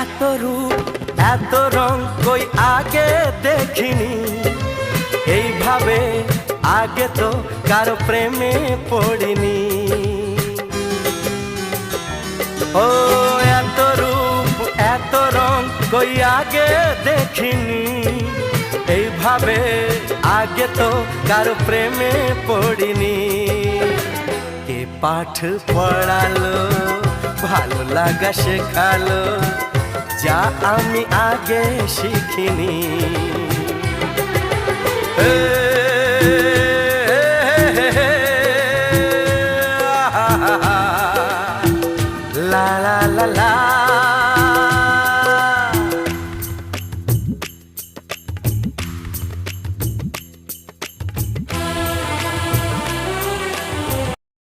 এত রূপ এত রং কই আগে দেখিনি, এইভাবে আগে তো কারো প্রেমে পড়িনি। ও এত রূপ এত রং কই আগে দেখিনি, এইভাবে আগে তো কারো প্রেমে পড়িনি। কে পাঠ পড়ালো, ভালো লাগা শেখালো, যা আমি আগে শিখিনি।